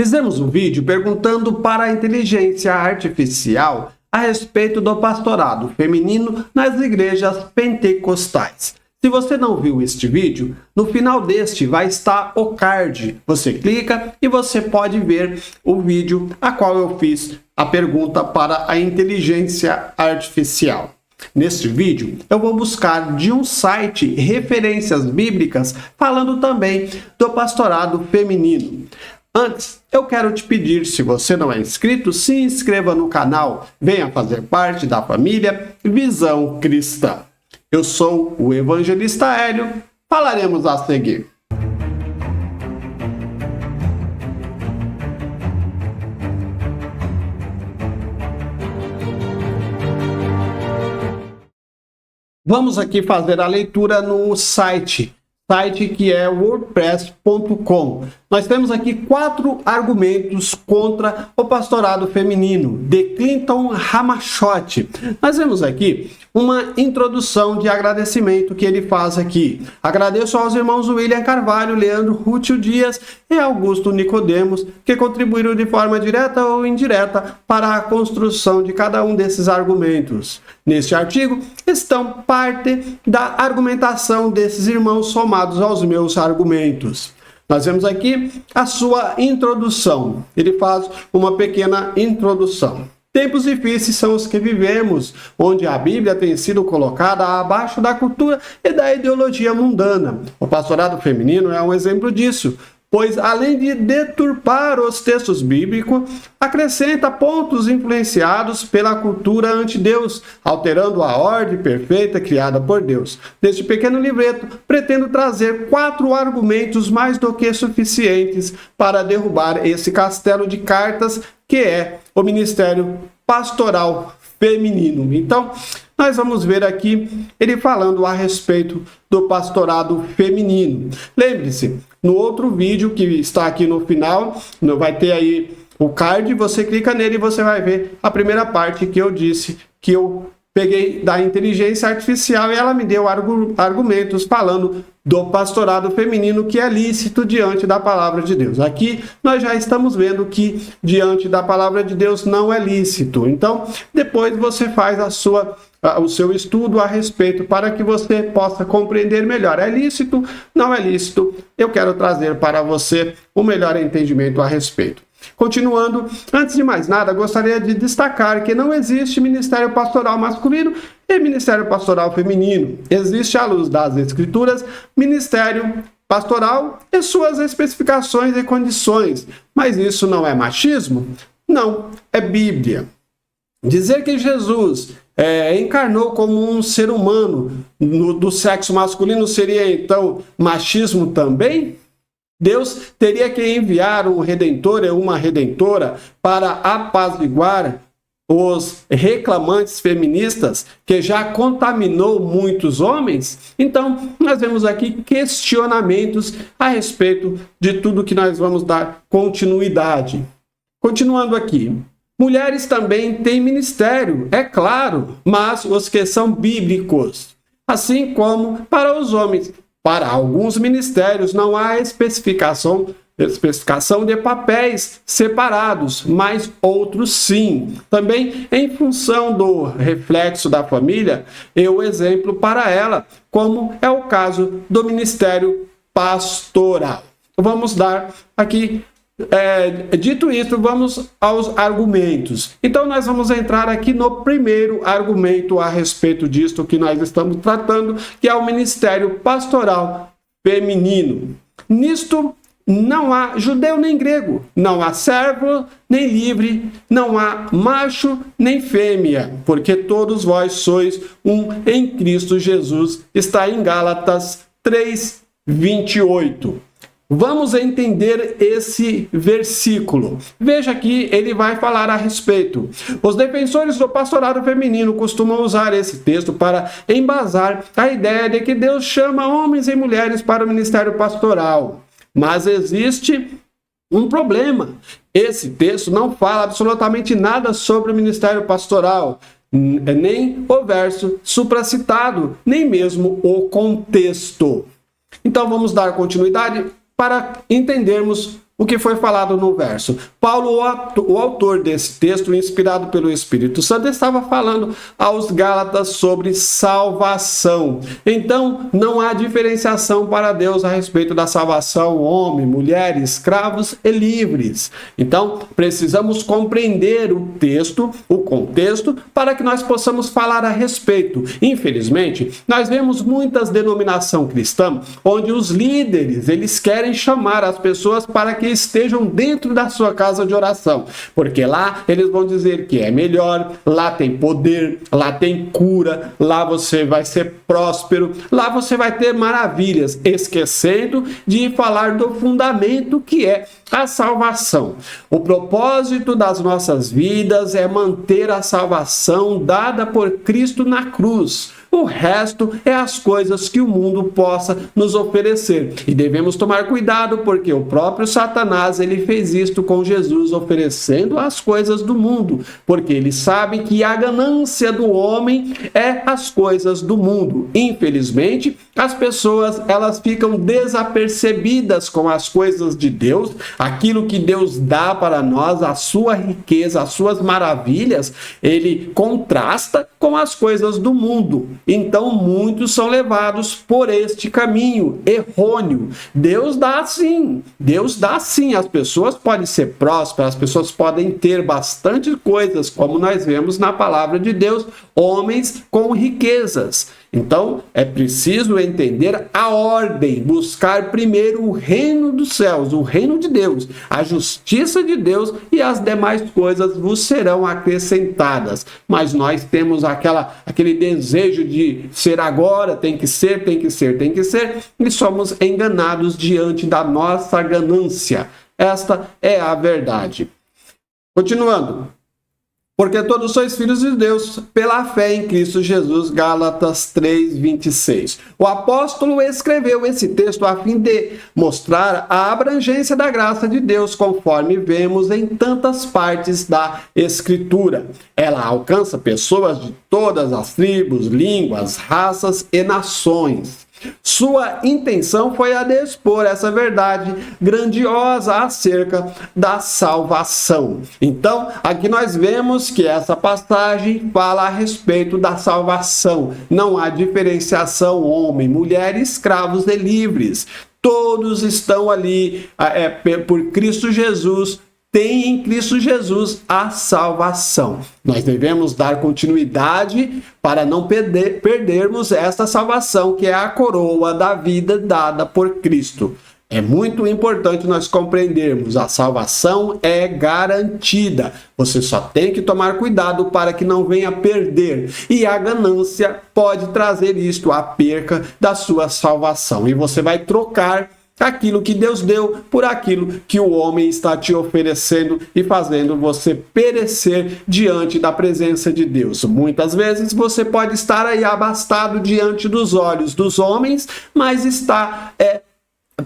Fizemos um vídeo perguntando para a inteligência artificial a respeito do pastorado feminino nas igrejas pentecostais. Se você não viu este vídeo, no final deste vai estar o card. Você clica e você pode ver o vídeo a qual eu fiz a pergunta para a inteligência artificial. Neste vídeo, eu vou buscar de um site referências bíblicas falando também do pastorado feminino. Antes, eu quero te pedir, se você não é inscrito, se inscreva no canal, venha fazer parte da família Visão Cristã. Eu sou o evangelista Hélio, falaremos a seguir. Vamos aqui fazer a leitura no site que é wordpress.com. Nós temos aqui 4 argumentos contra o pastorado feminino, de Clinton Ramachot. Nós vemos aqui uma introdução de agradecimento que ele faz aqui. Agradeço aos irmãos William Carvalho, Leandro Rútil Dias e Augusto Nicodemos, que contribuíram de forma direta ou indireta para a construção de cada um desses argumentos. Neste artigo estão parte da argumentação desses irmãos somados aos meus argumentos. Nós vemos aqui a sua introdução. Ele faz uma pequena introdução. Tempos difíceis são os que vivemos, onde a Bíblia tem sido colocada abaixo da cultura e da ideologia mundana. O pastorado feminino é um exemplo disso, pois além de deturpar os textos bíblicos, acrescenta pontos influenciados pela cultura anti-Deus, alterando a ordem perfeita criada por Deus. Neste pequeno livreto, pretendo trazer 4 argumentos mais do que suficientes para derrubar esse castelo de cartas que é o ministério pastoral feminino. Então, nós vamos ver aqui ele falando a respeito do pastorado feminino. Lembre-se, no outro vídeo que está aqui no final, vai ter aí o card, você clica nele e você vai ver a primeira parte que eu disse, que eu peguei da inteligência artificial e ela me deu argumentos falando do pastorado feminino que é lícito diante da palavra de Deus. Aqui nós já estamos vendo que diante da palavra de Deus não é lícito. Então, depois você faz o seu estudo a respeito para que você possa compreender melhor. É lícito? Não é lícito? Eu quero trazer para você o melhor entendimento a respeito. Continuando, antes de mais nada, gostaria de destacar que não existe ministério pastoral masculino e ministério pastoral feminino. Existe, à luz das Escrituras, ministério pastoral e suas especificações e condições. Mas isso não é machismo? Não, é Bíblia. Dizer que Jesus encarnou como um ser humano do sexo masculino seria, então, machismo também? Deus teria que enviar um redentor e uma redentora para apaziguar os reclamantes feministas que já contaminou muitos homens? Então, nós vemos aqui questionamentos a respeito de tudo que nós vamos dar continuidade. Continuando aqui. Mulheres também têm ministério, é claro, mas os que são bíblicos, assim como para os homens. Para alguns ministérios não há especificação de papéis separados, mas outros sim. Também em função do reflexo da família, eu exemplo para ela, como é o caso do ministério pastoral. Vamos dar aqui, dito isso, vamos aos argumentos. Então nós vamos entrar aqui no primeiro argumento a respeito disto que nós estamos tratando, que é o ministério pastoral feminino. Nisto não há judeu nem grego, não há servo nem livre, não há macho nem fêmea, porque todos vós sois um em Cristo Jesus. Está em Gálatas 3:28. Vamos entender esse versículo. Veja que ele vai falar a respeito. Os defensores do pastorado feminino costumam usar esse texto para embasar a ideia de que Deus chama homens e mulheres para o ministério pastoral. Mas existe um problema. Esse texto não fala absolutamente nada sobre o ministério pastoral, nem o verso supracitado, nem mesmo o contexto. Então vamos dar continuidade para entendermos o que foi falado no verso. Paulo, o autor desse texto, inspirado pelo Espírito Santo, estava falando aos Gálatas sobre salvação. Então, não há diferenciação para Deus a respeito da salvação, homem, mulher, escravos e livres. Então, precisamos compreender o texto, o contexto, para que nós possamos falar a respeito. Infelizmente, nós vemos muitas denominações cristãs onde os líderes, eles querem chamar as pessoas para que estejam dentro da sua casa de oração, porque lá eles vão dizer que é melhor, lá tem poder, lá tem cura, lá você vai ser próspero, lá você vai ter maravilhas, esquecendo de falar do fundamento que é a salvação. O propósito das nossas vidas é manter a salvação dada por Cristo na cruz. O resto é as coisas que o mundo possa nos oferecer. E devemos tomar cuidado, porque o próprio Satanás, ele fez isto com Jesus, oferecendo as coisas do mundo, porque ele sabe que a ganância do homem é as coisas do mundo. Infelizmente, as pessoas, elas ficam desapercebidas com as coisas de Deus, aquilo que Deus dá para nós, a sua riqueza, as suas maravilhas, ele contrasta com as coisas do mundo. Então, muitos são levados por este caminho errôneo. Deus dá sim, as pessoas podem ser prósperas, as pessoas podem ter bastante coisas, como nós vemos na palavra de Deus, homens com riquezas. Então, é preciso entender a ordem, buscar primeiro o reino dos céus, o reino de Deus, a justiça de Deus, e as demais coisas vos serão acrescentadas. Mas nós temos aquele desejo de ser agora, tem que ser, e somos enganados diante da nossa ganância. Esta é a verdade. Continuando. Porque todos sois filhos de Deus pela fé em Cristo Jesus, Gálatas 3:26. O apóstolo escreveu esse texto a fim de mostrar a abrangência da graça de Deus, conforme vemos em tantas partes da Escritura. Ela alcança pessoas de todas as tribos, línguas, raças e nações. Sua intenção foi a de expor essa verdade grandiosa acerca da salvação. Então, aqui nós vemos que essa passagem fala a respeito da salvação. Não há diferenciação homem, mulher, escravos e livres. Todos estão ali por Cristo Jesus. Tem em Cristo Jesus a salvação. Nós devemos dar continuidade para não perdermos essa salvação, que é a coroa da vida dada por Cristo. É muito importante nós compreendermos, a salvação é garantida. Você só tem que tomar cuidado para que não venha perder. E a ganância pode trazer isto, a perca da sua salvação. E você vai trocar aquilo que Deus deu por aquilo que o homem está te oferecendo e fazendo você perecer diante da presença de Deus. Muitas vezes você pode estar aí abastado diante dos olhos dos homens, mas está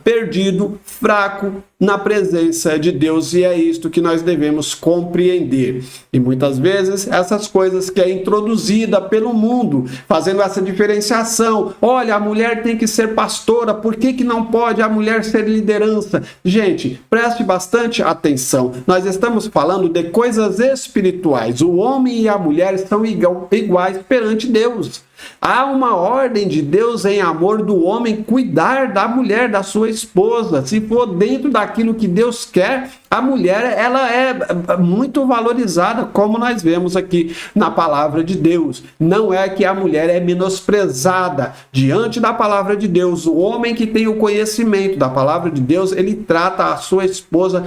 perdido, fraco na presença de Deus, e é isto que nós devemos compreender. E muitas vezes essas coisas que é introduzida pelo mundo, fazendo essa diferenciação, olha, a mulher tem que ser pastora, por que não pode a mulher ser liderança? Gente, preste bastante atenção, nós estamos falando de coisas espirituais. O homem e a mulher são iguais perante Deus. Há uma ordem de Deus em amor do homem cuidar da mulher, da sua esposa. Se for dentro daquilo que Deus quer, a mulher, ela é muito valorizada, como nós vemos aqui na palavra de Deus. Não é que a mulher é menosprezada diante da palavra de Deus. O homem que tem o conhecimento da palavra de Deus, ele trata a sua esposa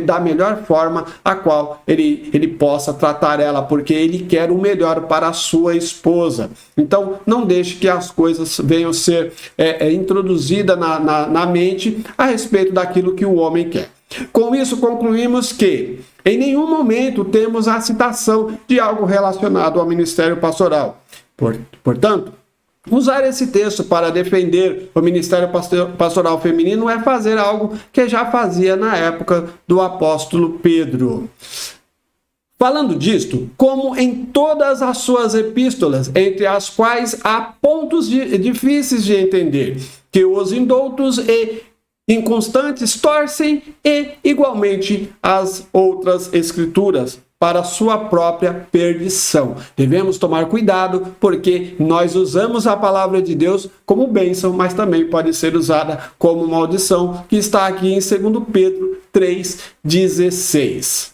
da melhor forma a qual ele possa tratar ela, porque ele quer o melhor para a sua esposa. Então, não deixe que as coisas venham ser introduzidas na mente a respeito daquilo que o homem quer. Com isso, concluímos que em nenhum momento temos a citação de algo relacionado ao ministério pastoral. Portanto, usar esse texto para defender o ministério pastoral feminino é fazer algo que já fazia na época do apóstolo Pedro. Falando disto, como em todas as suas epístolas, entre as quais há pontos difíceis de entender, que os indoutos e inconstantes torcem e, igualmente, as outras escrituras para sua própria perdição. Devemos tomar cuidado, porque nós usamos a palavra de Deus como bênção, mas também pode ser usada como maldição, que está aqui em 2 Pedro 3,16.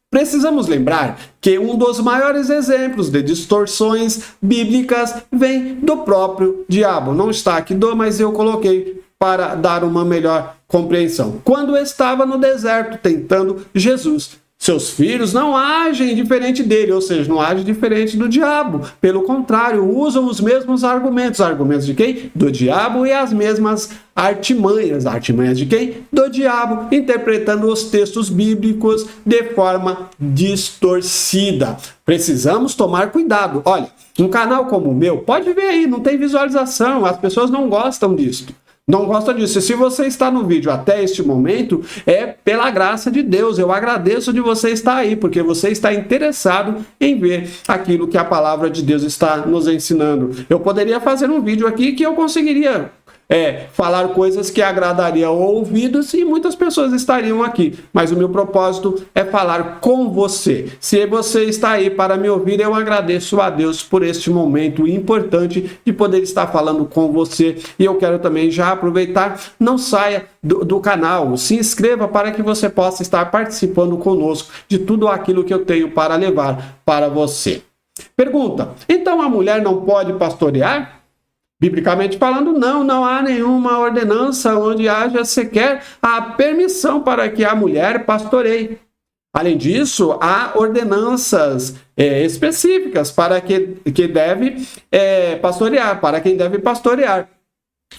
Precisamos lembrar que um dos maiores exemplos de distorções bíblicas vem do próprio diabo. Não está aqui, mas eu coloquei para dar uma melhor compreensão. Quando estava no deserto tentando Jesus, seus filhos não agem diferente dele, ou seja, não agem diferente do diabo. Pelo contrário, usam os mesmos argumentos. Argumentos de quem? Do diabo, e as mesmas artimanhas. Artimanhas de quem? Do diabo, interpretando os textos bíblicos de forma distorcida. Precisamos tomar cuidado. Olha, um canal como o meu, pode ver aí, não tem visualização, as pessoas não gostam disso. Não gosta disso. E se você está no vídeo até este momento, é pela graça de Deus. Eu agradeço de você estar aí, porque você está interessado em ver aquilo que a palavra de Deus está nos ensinando. Eu poderia fazer um vídeo aqui que eu conseguiria falar coisas que agradariam ouvidos e muitas pessoas estariam aqui, mas o meu propósito é falar com você. Se você está aí para me ouvir, eu agradeço a Deus por este momento importante de poder estar falando com você, e eu quero também já aproveitar, não saia do canal, se inscreva para que você possa estar participando conosco de tudo aquilo que eu tenho para levar para você. Pergunta: então a mulher não pode pastorear? Biblicamente falando, não há nenhuma ordenança onde haja sequer a permissão para que a mulher pastoreie. Além disso, há ordenanças específicas para que deve pastorear, para quem deve pastorear.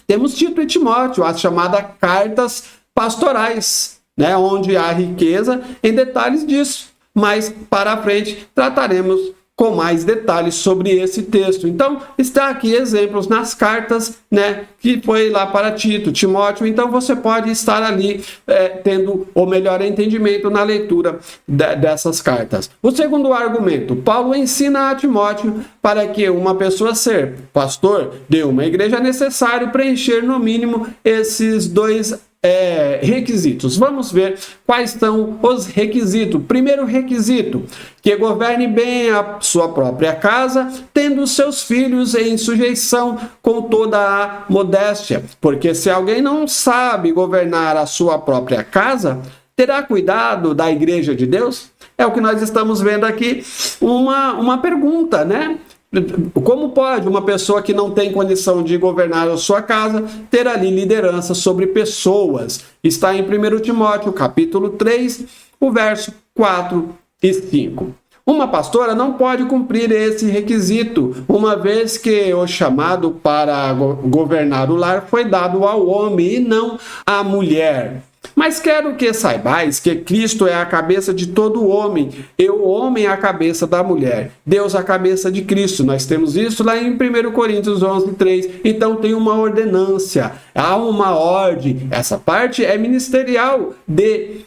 Temos Tito e Timóteo, as chamadas cartas pastorais, né, onde há riqueza em detalhes disso. Mas para a frente trataremos com mais detalhes sobre esse texto. Então, está aqui exemplos nas cartas, né, que foi lá para Tito, Timóteo. Então, você pode estar ali tendo o melhor entendimento na leitura dessas cartas. O segundo argumento: Paulo ensina a Timóteo para que uma pessoa ser pastor de uma igreja é necessário preencher no mínimo esses dois requisitos. Vamos ver quais são os requisitos. Primeiro requisito: que governe bem a sua própria casa, tendo seus filhos em sujeição com toda a modéstia. Porque se alguém não sabe governar a sua própria casa, terá cuidado da igreja de Deus? É o que nós estamos vendo aqui, uma pergunta, né? Como pode uma pessoa que não tem condição de governar a sua casa ter ali liderança sobre pessoas? Está em 1 Timóteo, capítulo 3, o verso 4 e 5. Uma pastora não pode cumprir esse requisito, uma vez que o chamado para governar o lar foi dado ao homem e não à mulher. Mas quero que saibais que Cristo é a cabeça de todo homem, e o homem é a cabeça da mulher, Deus a cabeça de Cristo. Nós temos isso lá em 1 Coríntios 11:3. Então tem uma ordenância, há uma ordem. Essa parte é ministerial de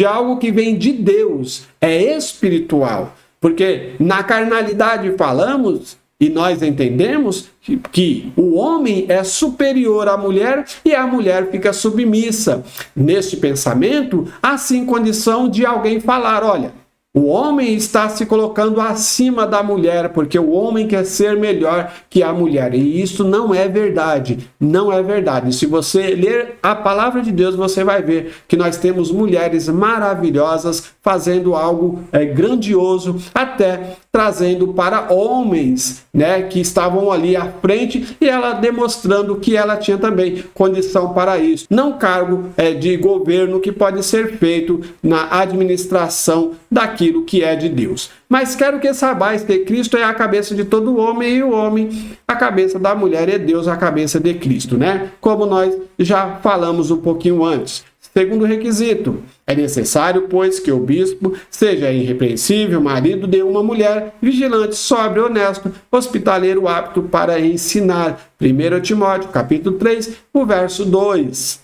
algo que vem de Deus, é espiritual. Porque na carnalidade falamos, e nós entendemos que o homem é superior à mulher e a mulher fica submissa. Neste pensamento, há sim condição de alguém falar: olha, o homem está se colocando acima da mulher, porque o homem quer ser melhor que a mulher. E isso não é verdade. Não é verdade. Se você ler a palavra de Deus, você vai ver que nós temos mulheres maravilhosas fazendo algo grandioso, até trazendo para homens, né, que estavam ali à frente, e ela demonstrando que ela tinha também condição para isso. Não cargo de governo que pode ser feito na administração daquilo que é de Deus. Mas quero que saibais que Cristo é a cabeça de todo homem, e o homem a cabeça da mulher, e Deus a cabeça de Cristo, né? Como nós já falamos um pouquinho antes. Segundo requisito: é necessário, pois, que o bispo seja irrepreensível, marido de uma mulher, vigilante, sóbrio, honesto, hospitaleiro, apto para ensinar. 1 Timóteo, capítulo 3, o verso 2.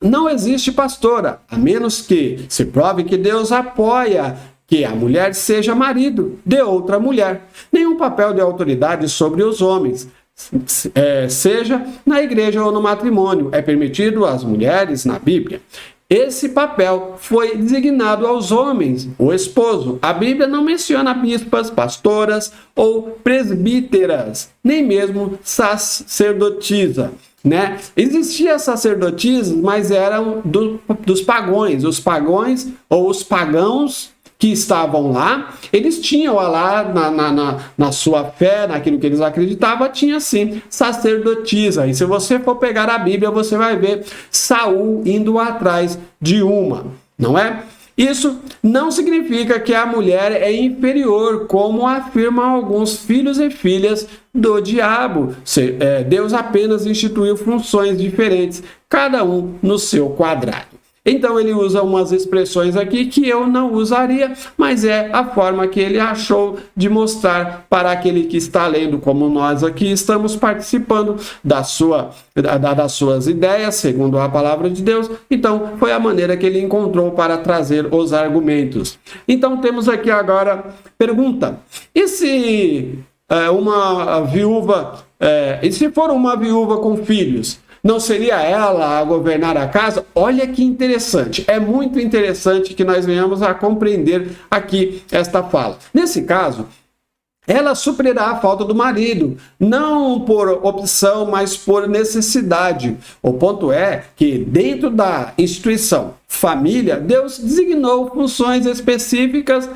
Não existe pastora, a menos que se prove que Deus apoia que a mulher seja marido de outra mulher. Nenhum papel de autoridade sobre os homens. seja na igreja ou no matrimônio. É permitido às mulheres na Bíblia. Esse papel foi designado aos homens, o esposo. A Bíblia não menciona bispas, pastoras ou presbíteras, nem mesmo sacerdotisa, né? Existia sacerdotisas, mas eram dos pagãos. Os pagãos ou os pagãos que estavam lá, eles tinham lá na sua fé, naquilo que eles acreditavam, tinha sim sacerdotisa. E se você for pegar a Bíblia, você vai ver Saul indo atrás de uma, não é? Isso não significa que a mulher é inferior, como afirmam alguns filhos e filhas do diabo. Deus apenas instituiu funções diferentes, cada um no seu quadrado. Então ele usa umas expressões aqui que eu não usaria, mas é a forma que ele achou de mostrar para aquele que está lendo, como nós aqui estamos participando das suas ideias, segundo a palavra de Deus. Então foi a maneira que ele encontrou para trazer os argumentos. Então temos aqui agora pergunta: e se uma viúva, e se for uma viúva com filhos, não seria ela a governar a casa? Olha que interessante. É muito interessante que nós venhamos a compreender aqui esta fala. Nesse caso, ela suprirá a falta do marido, não por opção, mas por necessidade. O ponto é que dentro da instituição família, Deus designou funções específicas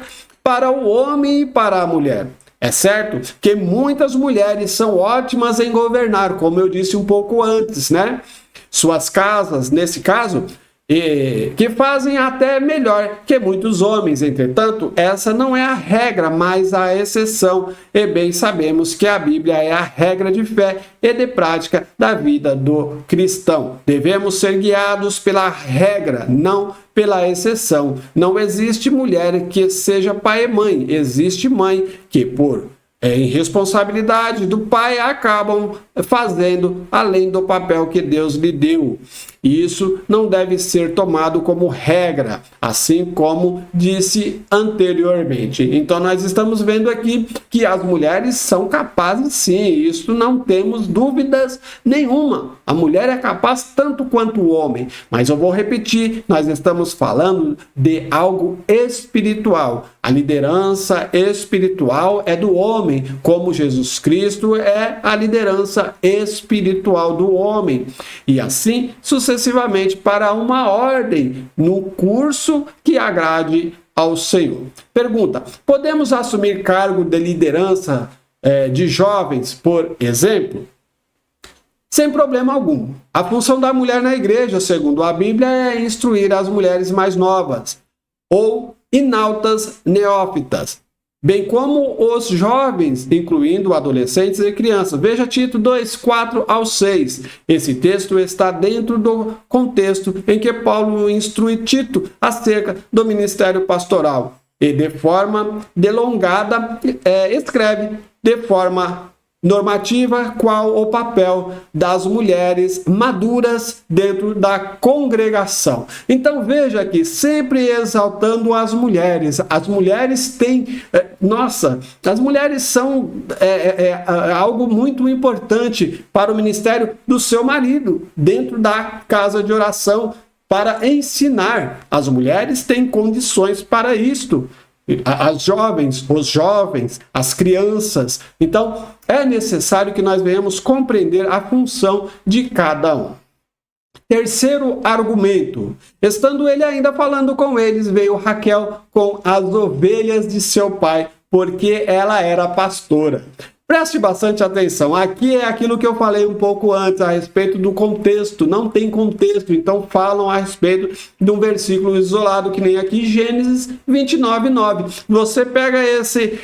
para o homem e para a mulher. É certo que muitas mulheres são ótimas em governar, como eu disse um pouco antes, né? Suas casas, nesse caso, que fazem até melhor que muitos homens. Entretanto, essa não é a regra, mas a exceção. E bem sabemos que a Bíblia é a regra de fé e de prática da vida do cristão. Devemos ser guiados pela regra, não pela exceção. Não existe mulher que seja pai e mãe. Existe mãe que, por irresponsabilidade do pai, acabam fazendo além do papel que Deus lhe deu. E isso não deve ser tomado como regra, assim como disse anteriormente. Então nós estamos vendo aqui que as mulheres são capazes sim, isso não temos dúvidas nenhuma. A mulher é capaz tanto quanto o homem, mas eu vou repetir, nós estamos falando de algo espiritual. A liderança espiritual é do homem, como Jesus Cristo é a liderança espiritual do homem. E assim sucessivamente para uma ordem no curso que agrade ao Senhor. Pergunta: podemos assumir cargo de liderança de jovens, por exemplo? Sem problema algum. A função da mulher na igreja, segundo a Bíblia, é instruir as mulheres mais novas ou inautas neófitas, bem como os jovens, incluindo adolescentes e crianças. Veja Tito 2, 4 ao 6. Esse texto está dentro do contexto em que Paulo instrui Tito acerca do ministério pastoral. E de forma delongada, escreve de forma normativa qual o papel das mulheres maduras dentro da congregação. Então veja aqui, sempre exaltando as mulheres. As mulheres têm, as mulheres são algo muito importante para o ministério do seu marido, dentro da casa de oração, para ensinar. As mulheres têm condições para isto. As jovens, os jovens, as crianças. Então, é necessário que nós venhamos compreender a função de cada um. Terceiro argumento. Estando ele ainda falando com eles, veio Raquel com as ovelhas de seu pai, porque ela era pastora. Preste bastante atenção. Aqui é aquilo que eu falei um pouco antes a respeito do contexto. Não tem contexto, então falam a respeito de um versículo isolado, que nem aqui Gênesis 29, 9. Você pega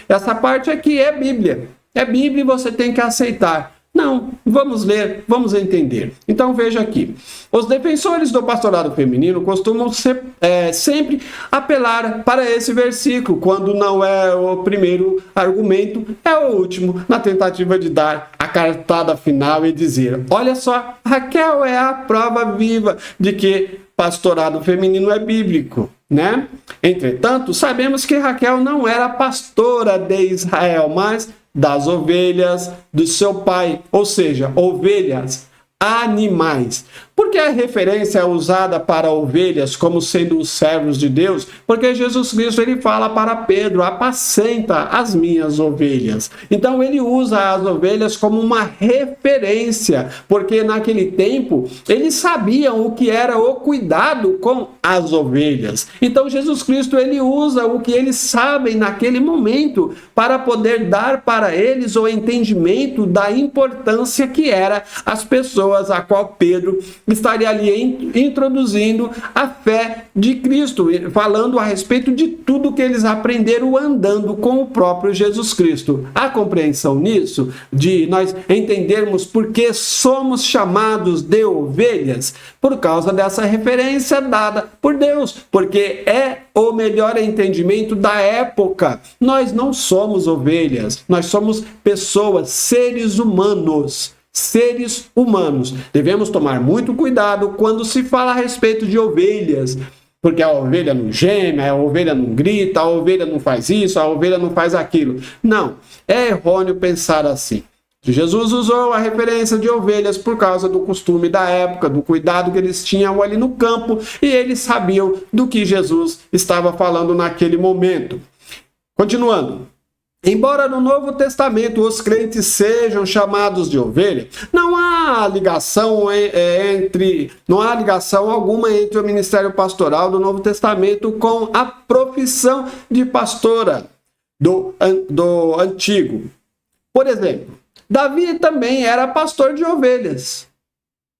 essa parte aqui, é Bíblia. É Bíblia e você tem que aceitar. Não, vamos ler, vamos entender. Então veja aqui. Os defensores do pastorado feminino costumam sempre apelar para esse versículo, quando não é o primeiro argumento, é o último, na tentativa de dar a cartada final e dizer: olha só, Raquel é a prova viva de que pastorado feminino é bíblico, né? Entretanto, sabemos que Raquel não era pastora de Israel, mas das ovelhas do seu pai, ou seja, ovelhas, animais. Por que a referência é usada para ovelhas como sendo os servos de Deus? Porque Jesus Cristo ele fala para Pedro: apacenta as minhas ovelhas. Então ele usa as ovelhas como uma referência, porque naquele tempo eles sabiam o que era o cuidado com as ovelhas. Então Jesus Cristo ele usa o que eles sabem naquele momento para poder dar para eles o entendimento da importância que era as pessoas a qual Pedro estaria ali introduzindo a fé de Cristo, falando a respeito de tudo que eles aprenderam andando com o próprio Jesus Cristo. Há compreensão nisso? De nós entendermos por que somos chamados de ovelhas? Por causa dessa referência dada por Deus, porque é o melhor entendimento da época. Nós não somos ovelhas, nós somos pessoas, seres humanos. Seres humanos. Devemos tomar muito cuidado quando se fala a respeito de ovelhas, porque a ovelha não geme, a ovelha não grita, a ovelha não faz isso, a ovelha não faz aquilo. Não, é errôneo pensar assim. Jesus usou a referência de ovelhas por causa do costume da época, do cuidado que eles tinham ali no campo, e eles sabiam do que Jesus estava falando naquele momento. Continuando. Embora no Novo Testamento os crentes sejam chamados de ovelha, não há ligação alguma entre o ministério pastoral do Novo Testamento com a profissão de pastora do Antigo. Por exemplo, Davi também era pastor de ovelhas.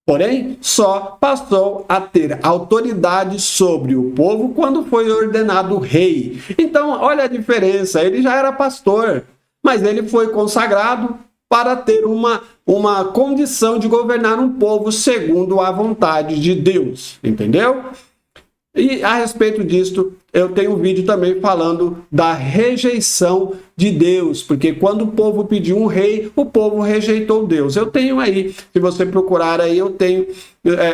Porém, só passou a ter autoridade sobre o povo quando foi ordenado rei. Então, olha a diferença. Ele já era pastor, mas ele foi consagrado para ter uma condição de governar um povo segundo a vontade de Deus. Entendeu? E a respeito disto, eu tenho um vídeo também falando da rejeição de Deus, porque quando o povo pediu um rei, o povo rejeitou Deus. Eu tenho aí, se você procurar aí, eu tenho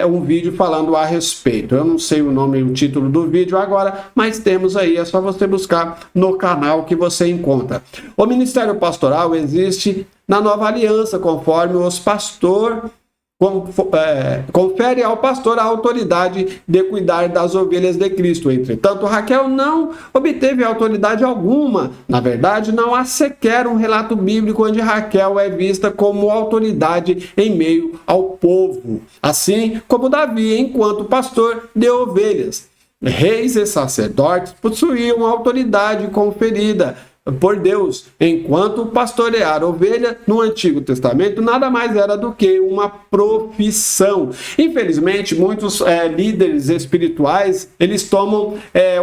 um vídeo falando a respeito. Eu não sei o nome e o título do vídeo agora, mas temos aí, é só você buscar no canal que você encontra. O ministério pastoral existe na Nova Aliança, conforme os pastores confere ao pastor a autoridade de cuidar das ovelhas de Cristo. Entretanto, Raquel não obteve autoridade alguma. Na verdade, não há sequer um relato bíblico onde Raquel é vista como autoridade em meio ao povo, assim como Davi, enquanto pastor de ovelhas. Reis e sacerdotes possuíam autoridade conferida por Deus, enquanto pastorear ovelha no Antigo Testamento nada mais era do que uma profissão. Infelizmente, muitos líderes espirituais, eles tomam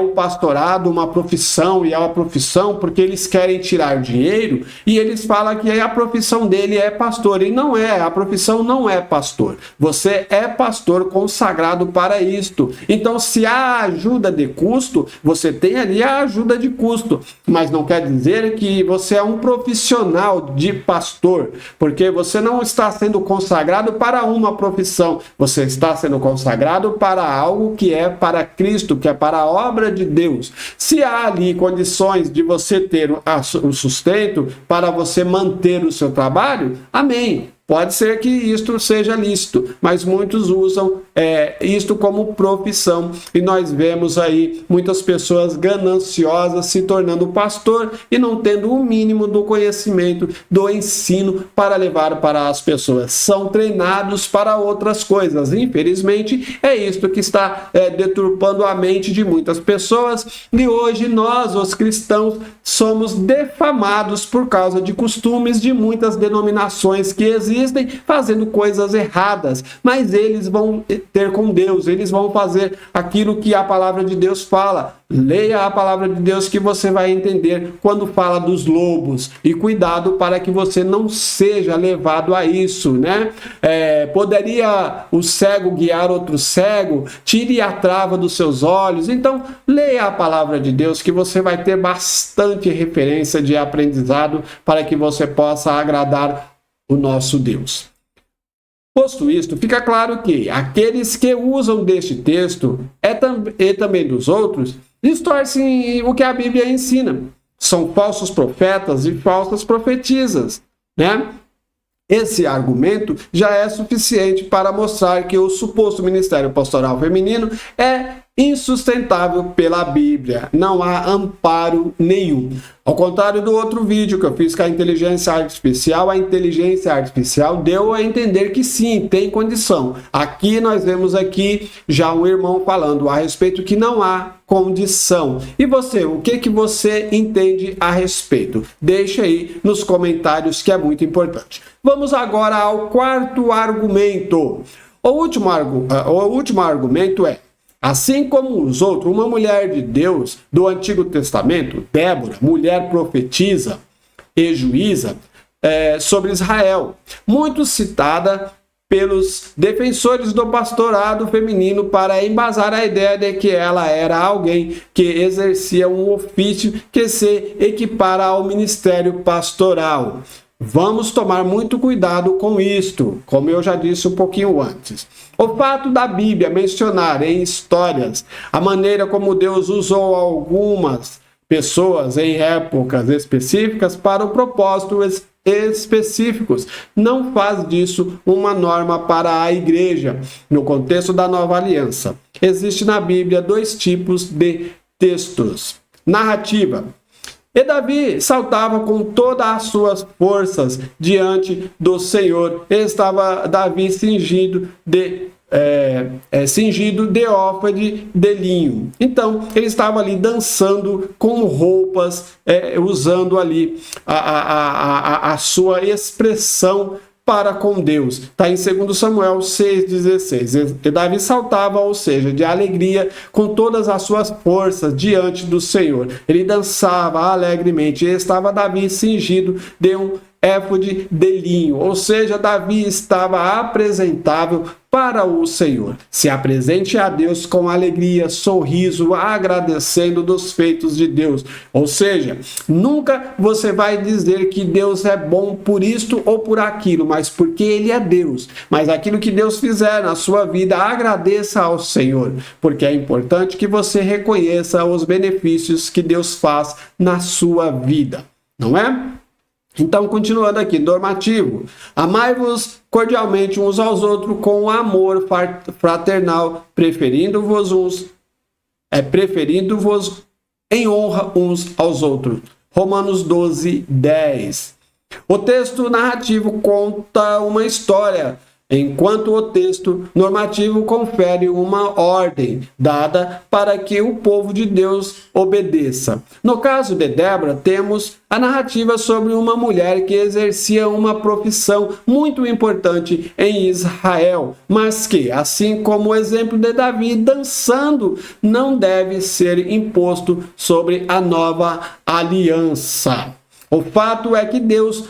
o pastorado uma profissão, e é uma profissão porque eles querem tirar dinheiro, e eles falam que a profissão dele é pastor, e não é, a profissão não é pastor. Você é pastor consagrado para isto. Então, se há ajuda de custo, você tem ali a ajuda de custo, mas não quer dizer que você é um profissional de pastor, porque você não está sendo consagrado para uma profissão, você está sendo consagrado para algo que é para Cristo, que é para a obra de Deus. Se há ali condições de você ter o sustento para você manter o seu trabalho, amém. Pode ser que isto seja lícito, mas muitos usam isto como profissão. E nós vemos aí muitas pessoas gananciosas se tornando pastor e não tendo o mínimo do conhecimento, do ensino para levar para as pessoas. São treinados para outras coisas. Infelizmente, é isto que está deturpando a mente de muitas pessoas. E hoje nós, os cristãos, somos defamados por causa de costumes de muitas denominações que existem, fazendo coisas erradas, mas eles vão ter com Deus, eles vão fazer aquilo que a palavra de Deus fala. Leia a palavra de Deus que você vai entender quando fala dos lobos, e cuidado para que você não seja levado a isso, né? Poderia o cego guiar outro cego? Tire a trava dos seus olhos. Então, leia a palavra de Deus que você vai ter bastante referência de aprendizado para que você possa agradar o nosso Deus. Posto isto, fica claro que aqueles que usam deste texto e também dos outros distorcem o que a Bíblia ensina. são falsos profetas e falsas profetisas, né? Esse argumento já é suficiente para mostrar que o suposto ministério pastoral feminino é insustentável pela Bíblia. Não há amparo nenhum. Ao contrário do outro vídeo que eu fiz com a inteligência artificial deu a entender que sim, tem condição. Aqui nós vemos aqui já um irmão falando a respeito que não há condição. E você, o que você entende a respeito? Deixa aí nos comentários que é muito importante. Vamos agora ao quarto argumento. O último argumento é: assim como os outros, uma mulher de Deus do Antigo Testamento, Débora, mulher profetisa e juíza sobre Israel, muito citada pelos defensores do pastorado feminino para embasar a ideia de que ela era alguém que exercia um ofício que se equipara ao ministério pastoral. Vamos tomar muito cuidado com isto, como eu já disse um pouquinho antes. O fato da Bíblia mencionar em histórias a maneira como Deus usou algumas pessoas em épocas específicas para propósitos específicos não faz disso uma norma para a igreja. No contexto da Nova Aliança, existe na Bíblia dois tipos de textos. Narrativa. E Davi saltava com todas as suas forças diante do Senhor. Estava Davi cingido de éfode de linho. Então, ele estava ali dançando com roupas, usando ali a sua expressão para com Deus. Está em 2 Samuel 6,16. E Davi saltava, ou seja, de alegria, com todas as suas forças diante do Senhor. Ele dançava alegremente. E estava Davi cingido de um éfode de linho, ou seja, Davi estava apresentável para o Senhor. Se apresente a Deus com alegria, sorriso, agradecendo dos feitos de Deus. Ou seja, nunca você vai dizer que Deus é bom por isto ou por aquilo, mas porque Ele é Deus. Mas aquilo que Deus fizer na sua vida, agradeça ao Senhor, porque é importante que você reconheça os benefícios que Deus faz na sua vida, não é? Então, continuando aqui, normativo. Amai-vos cordialmente uns aos outros com amor fraternal, preferindo-vos em honra uns aos outros. Romanos 12, 10. O texto narrativo conta uma história, enquanto o texto normativo confere uma ordem dada para que o povo de Deus obedeça. No caso de Débora, temos a narrativa sobre uma mulher que exercia uma profissão muito importante em Israel, mas que, assim como o exemplo de Davi dançando, não deve ser imposto sobre a nova aliança. O fato é que Deus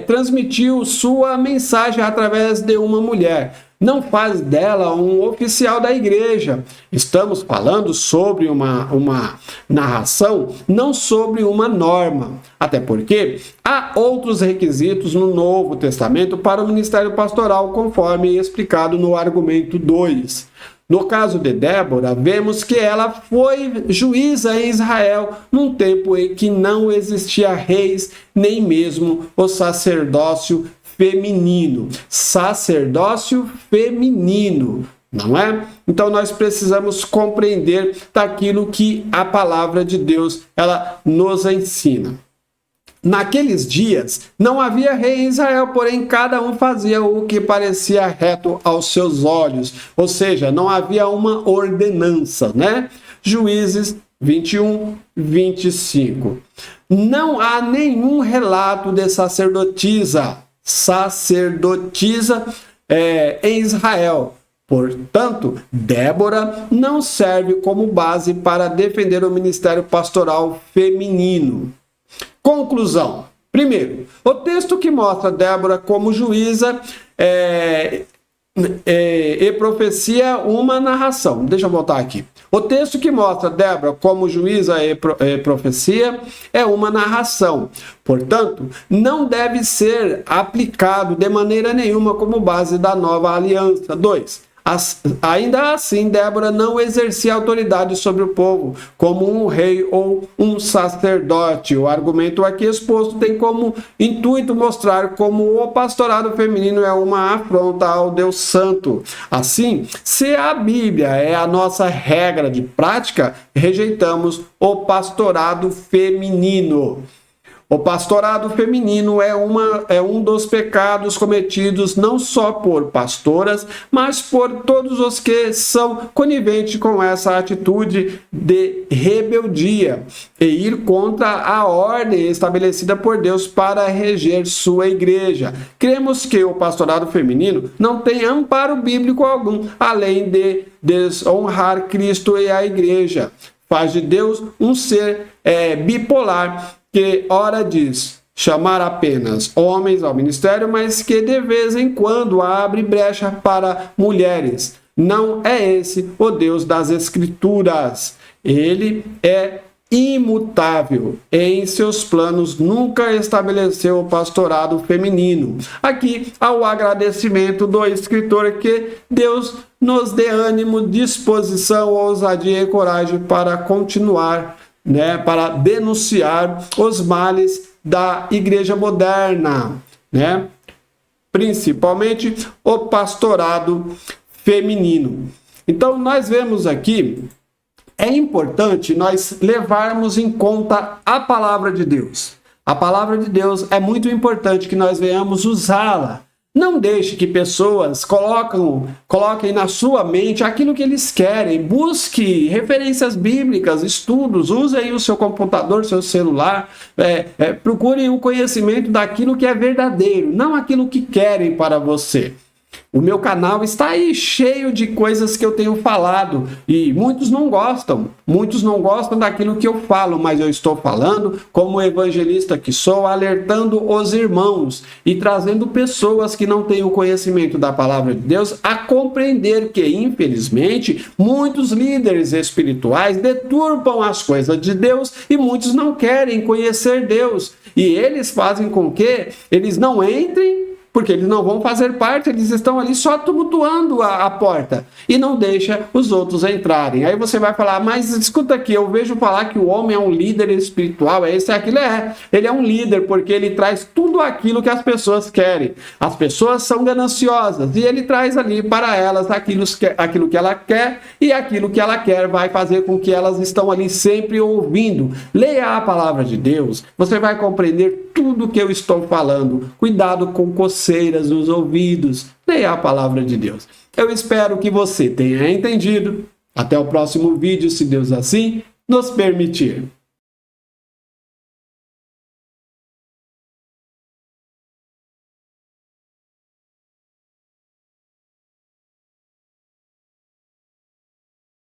transmitiu sua mensagem através de uma mulher. Não faz dela um oficial da igreja. Estamos falando sobre uma narração, não sobre uma norma. Até porque há outros requisitos no Novo Testamento para o ministério pastoral, conforme explicado no argumento 2. No caso de Débora, vemos que ela foi juíza em Israel num tempo em que não existia reis, nem mesmo o sacerdócio feminino. Sacerdócio feminino, não é? Então nós precisamos compreender daquilo que a palavra de Deus ela nos ensina. Naqueles dias, não havia rei em Israel, porém cada um fazia o que parecia reto aos seus olhos. Ou seja, não havia uma ordenança, né? Juízes 21, 25. Não há nenhum relato de sacerdotisa em Israel. Portanto, Débora não serve como base para defender o ministério pastoral feminino. Conclusão. Primeiro, o texto que mostra Débora como juíza e profecia uma narração. Deixa eu voltar aqui. O texto que mostra Débora como juíza e profecia é uma narração. Portanto, não deve ser aplicado de maneira nenhuma como base da nova aliança. 2. Ainda assim, Débora não exercia autoridade sobre o povo, como um rei ou um sacerdote. O argumento aqui exposto tem como intuito mostrar como o pastorado feminino é uma afronta ao Deus Santo. Assim, se a Bíblia é a nossa regra de prática, rejeitamos o pastorado feminino. O pastorado feminino é um dos pecados cometidos não só por pastoras, mas por todos os que são coniventes com essa atitude de rebeldia e ir contra a ordem estabelecida por Deus para reger sua igreja. Cremos que o pastorado feminino não tem amparo bíblico algum, além de desonrar Cristo e a igreja. Faz de Deus um ser bipolar, que ora diz chamar apenas homens ao ministério, mas que de vez em quando abre brecha para mulheres. Não é esse o Deus das Escrituras. Ele é imutável. Em seus planos nunca estabeleceu o pastorado feminino. Aqui há o agradecimento do escritor que Deus nos dê ânimo, disposição, ousadia e coragem para continuar, para denunciar os males da igreja moderna, principalmente o pastorado feminino. Então, nós vemos aqui, é importante nós levarmos em conta a palavra de Deus. A palavra de Deus é muito importante que nós venhamos usá-la. Não deixe que pessoas coloquem na sua mente aquilo que eles querem. Busque referências bíblicas, estudos, use aí o seu computador, seu celular. Procure o conhecimento daquilo que é verdadeiro, não aquilo que querem para você. O meu canal está aí cheio de coisas que eu tenho falado e muitos não gostam daquilo que eu falo, mas eu estou falando como evangelista que sou, alertando os irmãos e trazendo pessoas que não têm o conhecimento da palavra de Deus a compreender que, infelizmente, muitos líderes espirituais deturpam as coisas de Deus e muitos não querem conhecer Deus e eles fazem com que eles não entrem, porque eles não vão fazer parte, eles estão ali só tumultuando a porta e não deixa os outros entrarem. Aí você vai falar, mas escuta aqui, eu vejo falar que o homem é um líder espiritual, aquilo. Ele é um líder porque ele traz tudo aquilo que as pessoas querem. As pessoas são gananciosas e ele traz ali para elas aquilo que ela quer e aquilo que ela quer vai fazer com que elas estão ali sempre ouvindo. Leia a palavra de Deus, você vai compreender tudo que eu estou falando. Cuidado com coceiras nos ouvidos. Leia a palavra de Deus. Eu espero que você tenha entendido. Até o próximo vídeo, se Deus assim nos permitir.